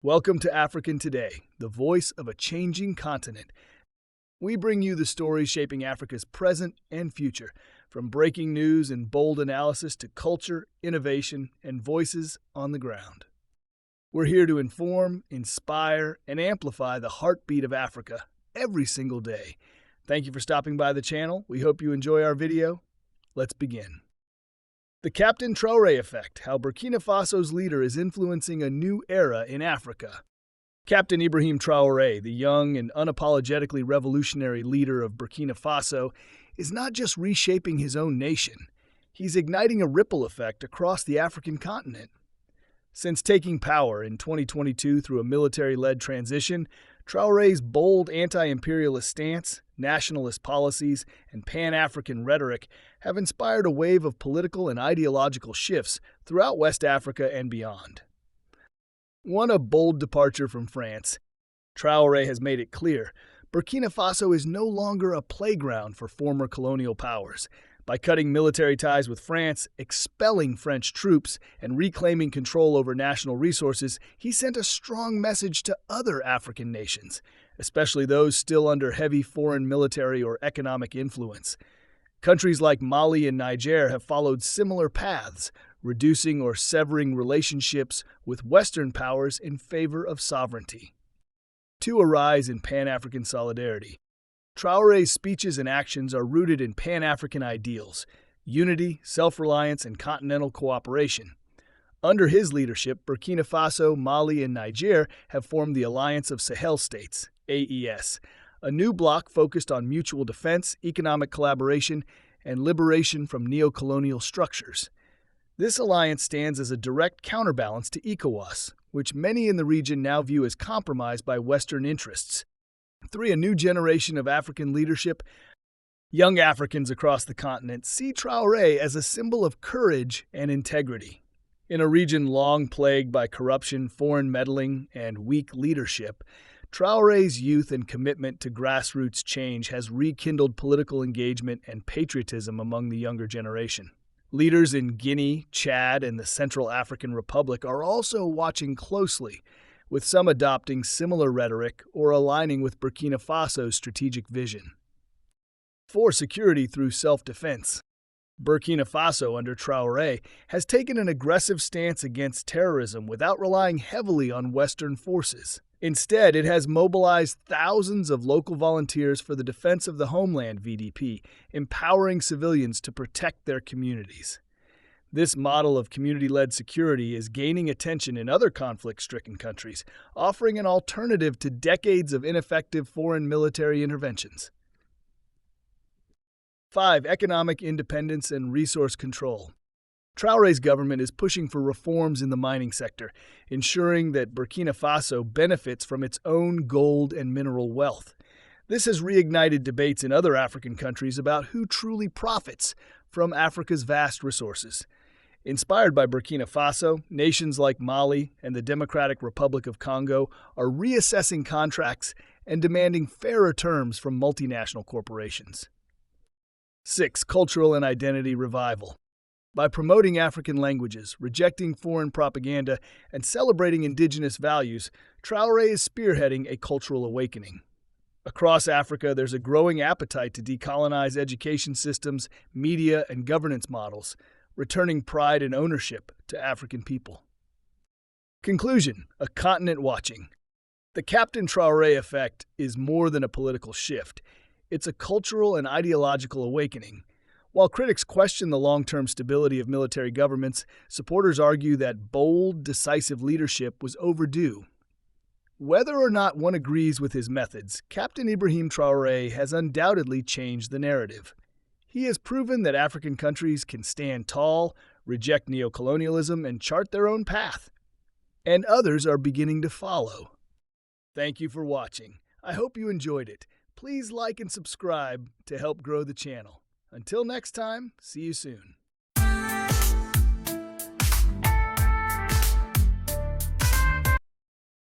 Welcome to African Today, the voice of a changing continent. We bring you the stories shaping Africa's present and future, from breaking news and bold analysis to culture, innovation, and voices on the ground. We're here to inform, inspire, and amplify the heartbeat of Africa every single day. Thank you for stopping by the channel. We hope you enjoy our video. Let's begin. The Captain Traoré effect, how Burkina Faso's leader is influencing a new era in Africa. Captain Ibrahim Traoré, the young and unapologetically revolutionary leader of Burkina Faso, is not just reshaping his own nation. He's igniting a ripple effect across the African continent. Since taking power in 2022 through a military-led transition, Traoré's bold anti-imperialist stance, nationalist policies, and pan-African rhetoric have inspired a wave of political and ideological shifts throughout West Africa and beyond. One a bold departure from France, Traoré has made it clear Burkina Faso is no longer a playground for former colonial powers. By cutting military ties with France, expelling French troops, and reclaiming control over national resources, he sent a strong message to other African nations, especially those still under heavy foreign military or economic influence. Countries like Mali and Niger have followed similar paths, reducing or severing relationships with Western powers in favor of sovereignty. To a rise in Pan-African solidarity, Traoré's speeches and actions are rooted in Pan-African ideals, unity, self-reliance, and continental cooperation. Under his leadership, Burkina Faso, Mali, and Niger have formed the Alliance of Sahel States, AES, a new bloc focused on mutual defense, economic collaboration, and liberation from neo-colonial structures. This alliance stands as a direct counterbalance to ECOWAS, which many in the region now view as compromised by Western interests. 3. A new generation of African leadership. Young Africans across the continent see Traoré as a symbol of courage and integrity. In a region long plagued by corruption, foreign meddling, and weak leadership, Traoré's youth and commitment to grassroots change has rekindled political engagement and patriotism among the younger generation. Leaders in Guinea, Chad, and the Central African Republic are also watching closely, with some adopting similar rhetoric or aligning with Burkina Faso's strategic vision. 4. Security through self-defense. Burkina Faso, under Traoré, has taken an aggressive stance against terrorism without relying heavily on Western forces. Instead, it has mobilized thousands of local volunteers for the defense of the homeland (VDP), empowering civilians to protect their communities. This model of community-led security is gaining attention in other conflict-stricken countries, offering an alternative to decades of ineffective foreign military interventions. 5. Economic independence and resource control. Traoré's government is pushing for reforms in the mining sector, ensuring that Burkina Faso benefits from its own gold and mineral wealth. This has reignited debates in other African countries about who truly profits from Africa's vast resources. Inspired by Burkina Faso, nations like Mali and the Democratic Republic of Congo are reassessing contracts and demanding fairer terms from multinational corporations. 6. Cultural and identity revival. By promoting African languages, rejecting foreign propaganda, and celebrating indigenous values, Traoré is spearheading a cultural awakening. Across Africa, there's a growing appetite to decolonize education systems, media, and governance models, returning pride and ownership to African people. Conclusion: a continent watching. The Captain Traoré effect is more than a political shift. It's a cultural and ideological awakening. While critics question the long-term stability of military governments, supporters argue that bold, decisive leadership was overdue. Whether or not one agrees with his methods, Captain Ibrahim Traoré has undoubtedly changed the narrative. He has proven that African countries can stand tall, reject neocolonialism, and chart their own path. And others are beginning to follow. Thank you for watching. I hope you enjoyed it. Please like and subscribe to help grow the channel. Until next time, see you soon.